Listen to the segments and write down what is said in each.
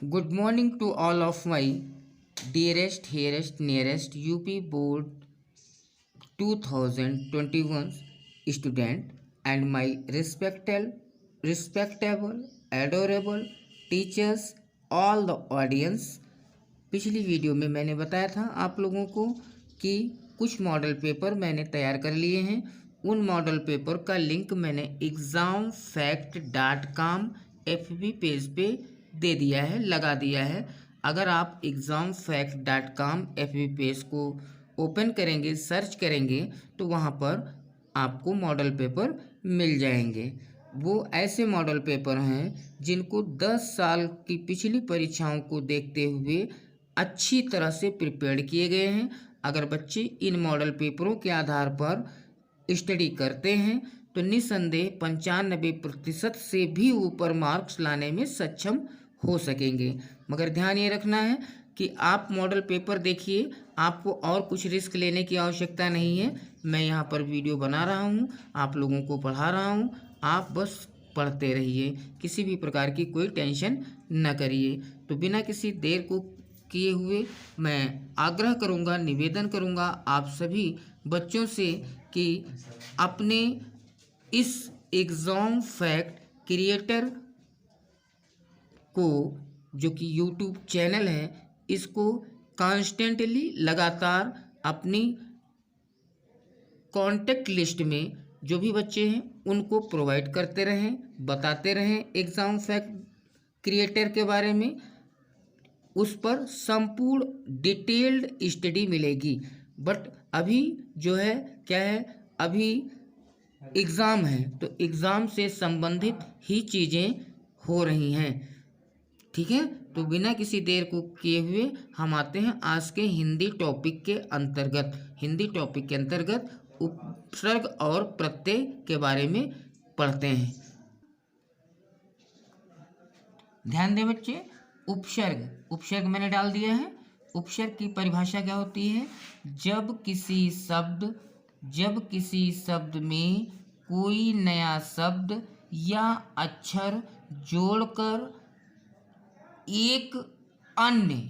Good morning to all of my dearest, dearest, nearest UP Board 2021 student and my respectable, adorable teachers, all the audience. पिछली video में मैंने बताया था आप लोगों को कि कुछ मॉडल पेपर मैंने तैयार कर लिए हैं। उन मॉडल पेपर का लिंक मैंने examfact.com FB पेज पे दे दिया है, लगा दिया है। अगर आप examfact.com FB पेज को ओपन करेंगे, सर्च करेंगे तो वहाँ पर आपको मॉडल पेपर मिल जाएंगे। वो ऐसे मॉडल पेपर हैं जिनको 10 साल की पिछली परीक्षाओं को देखते हुए अच्छी तरह से प्रिपेयर किए गए हैं। अगर बच्चे इन मॉडल पेपरों के आधार पर स्टडी करते हैं तो निस्संदेह 95% से भी ऊपर मार्क्स लाने में सक्षम हो सकेंगे। मगर ध्यान ये रखना है कि आप मॉडल पेपर देखिए, आपको और कुछ रिस्क लेने की आवश्यकता नहीं है। मैं यहाँ पर वीडियो बना रहा हूँ, आप लोगों को पढ़ा रहा हूँ, आप बस पढ़ते रहिए, किसी भी प्रकार की कोई टेंशन न करिए। तो बिना किसी देर को किए हुए मैं आग्रह करूँगा, निवेदन करूँगा आप सभी बच्चों से कि अपने इस एग्ज़ाम फैक्ट क्रिएटर को, जो कि यूट्यूब चैनल है, इसको कॉन्स्टेंटली लगातार अपनी कॉन्टेक्ट लिस्ट में जो भी बच्चे हैं उनको प्रोवाइड करते रहें, बताते रहें एग्ज़ाम फैक्ट क्रिएटर के बारे में। उस पर संपूर्ण डिटेल्ड स्टडी मिलेगी। बट अभी जो है क्या है, अभी एग्ज़ाम है तो एग्ज़ाम से संबंधित ही चीज़ें हो रही हैं, ठीक है। तो बिना किसी देर को किए हुए हम आते हैं आज के हिंदी टॉपिक के अंतर्गत उपसर्ग और प्रत्यय के बारे में पढ़ते हैं। ध्यान दें बच्चे, उपसर्ग मैंने डाल दिया है। उपसर्ग की परिभाषा क्या होती है? जब किसी शब्द में कोई नया शब्द या अक्षर जोड़कर एक अन्य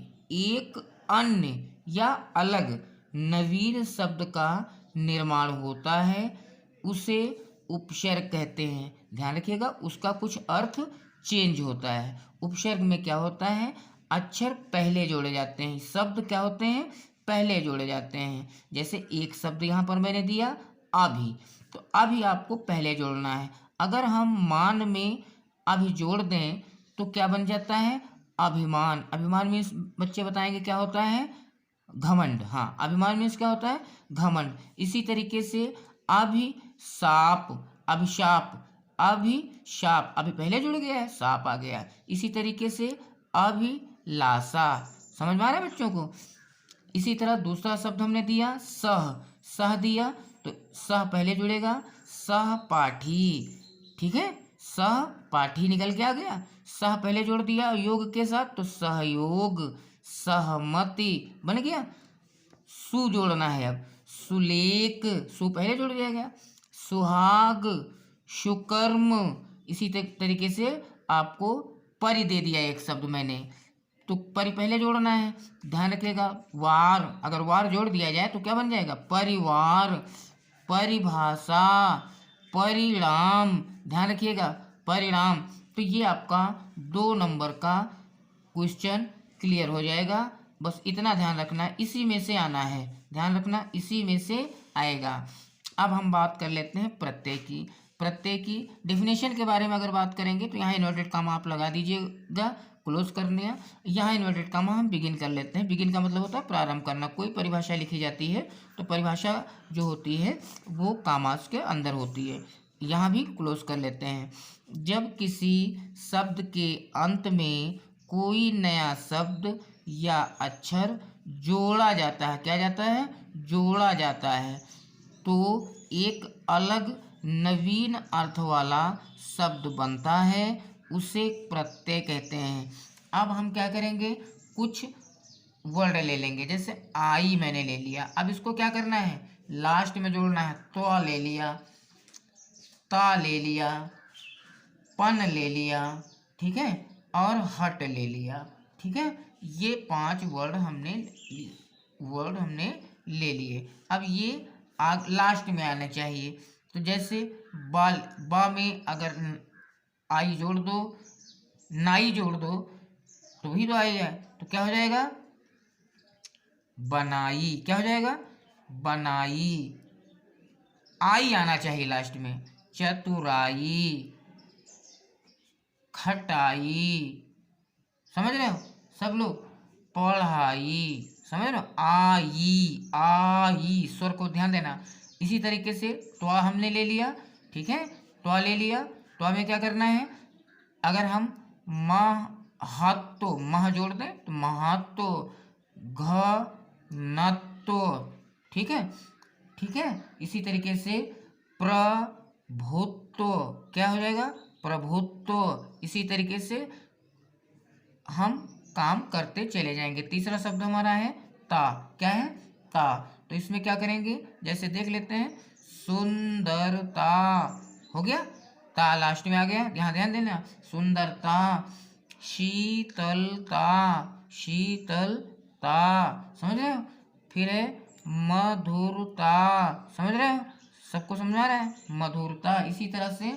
या अलग नवीन शब्द का निर्माण होता है, उसे उपसर्ग कहते हैं। ध्यान रखिएगा, उसका कुछ अर्थ चेंज होता है। उपसर्ग में क्या होता है? अक्षर पहले जोड़े जाते हैं, शब्द क्या होते हैं? पहले जोड़े जाते हैं। जैसे एक शब्द यहाँ पर मैंने दिया अभी, तो अभी आपको पहले जोड़ना है। अगर हम मान में अभी जोड़ दें तो क्या बन जाता है? अभिमान मीन्स बच्चे बताएंगे क्या होता है? घमंड। हाँ, अभिमान मीन्स क्या होता है? घमंड। इसी तरीके से अभिशाप, अभी पहले जुड़ गया है, साप आ गया। इसी तरीके से अभिलाषा, समझ में आ रहा है बच्चों को? इसी तरह दूसरा शब्द हमने दिया सह दिया, तो सह पहले जुड़ेगा, सहपाठी, ठीक है। सहपाठी निकल के आ गया, सह पहले जोड़ दिया योग के साथ तो सहयोग, सहमति बन गया। सु जोड़ना है, अब सुलेख, सु पहले जोड़ दिया गया, सुहाग, सुकर्म। इसी तरीके से आपको परि दे दिया एक शब्द मैंने, तो परि पहले जोड़ना है। ध्यान रखिएगा, वार, अगर वार जोड़ दिया जाए तो क्या बन जाएगा? परिवार, परिभाषा, परिणाम। ध्यान रखिएगा, परिणाम। तो ये आपका 2 नंबर का क्वेश्चन क्लियर हो जाएगा। बस इतना ध्यान रखना है, इसी में से आना है, ध्यान रखना इसी में से आएगा। अब हम बात कर लेते हैं प्रत्यय की डेफिनेशन के बारे में। अगर बात करेंगे तो यहाँ इन्वर्टेड कामा आप लगा दीजिएगा, क्लोज करने हैं। यहाँ इन्वर्टेड कामा हम बिगिन कर लेते हैं। बिगिन का मतलब होता है प्रारंभ करना। कोई परिभाषा लिखी जाती है तो परिभाषा जो होती है वो कामास के अंदर होती है। यहाँ भी क्लोज कर लेते हैं। जब किसी शब्द के अंत में कोई नया शब्द या अक्षर जोड़ा जाता है, क्या जाता है? जोड़ा जाता है, तो एक अलग नवीन अर्थ वाला शब्द बनता है, उसे प्रत्यय कहते हैं। अब हम क्या करेंगे? कुछ वर्ड ले लेंगे, जैसे आई मैंने ले लिया, अब इसको क्या करना है? लास्ट में जोड़ना है। तो ले लिया, ता ले लिया, पन ले लिया, ठीक है, और हट ले लिया। ठीक है, ये 5 वर्ड हमने ले लिए। अब ये लास्ट में आना चाहिए। तो जैसे बाल, बा में अगर आई जोड़ दो, नाई जोड़ दो तो भी तो आई है, तो क्या हो जाएगा? बनाई। क्या हो जाएगा? बनाई। आई आना चाहिए लास्ट में। चतुराई, खटाई, समझ रहे हो सब लोग? पढ़ाई, समझ रहे हो? आई स्वर को ध्यान देना। इसी तरीके से त्वा हमने ले लिया, ठीक है, त्वा ले लिया। त्वा में क्या करना है? अगर हम महत्व, मह जोड़ दें तो महत्व, घनत्व, ठीक है, ठीक है। इसी तरीके से प्रभुत्व, क्या हो जाएगा? प्रभुत्व। इसी तरीके से हम काम करते चले जाएंगे। तीसरा शब्द हमारा है ता। क्या है? ता। तो इसमें क्या करेंगे? जैसे देख लेते हैं, सुंदरता हो गया, ता लास्ट में आ गया, यहाँ ध्यान देना। सुंदरता, शीतलता, शीतलता, समझ रहे हो? फिर है मधुरता, समझ रहे हो? सबको समझा रहा है? मधुरता। इसी तरह से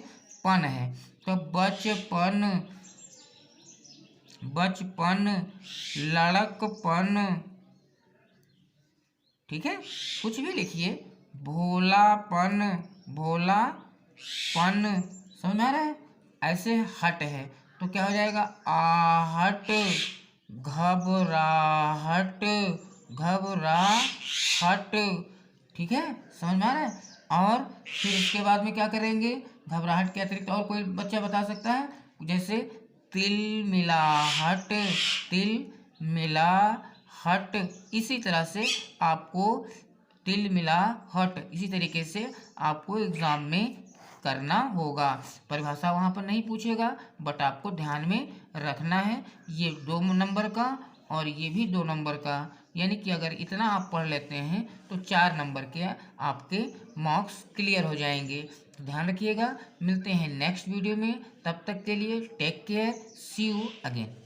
पन है, तो बचपन, बचपन, लड़कपन, ठीक है, कुछ भी लिखिए। भोलापन, भोलापन, समझ में आ रहा है? ऐसे हट है तो क्या हो जाएगा? आहट, घबराहट, घबराहट, ठीक है, समझ में आ रहा है? और फिर उसके बाद में क्या करेंगे? घबराहट के अतिरिक्त और कोई बच्चा बता सकता है? जैसे तिलमिलाहट, तिलमिलाहट। इसी तरह से आपको तिलमिलाहट, इसी तरीके से आपको एग्जाम में करना होगा। परिभाषा वहाँ पर नहीं पूछेगा, बट आपको ध्यान में रखना है। ये 2 नंबर का और ये भी 2 नंबर का, यानी कि अगर इतना आप पढ़ लेते हैं तो 4 नंबर के आपके मार्क्स क्लियर हो जाएंगे। तो ध्यान रखिएगा। मिलते हैं नेक्स्ट वीडियो में, तब तक के लिए take care, see you again.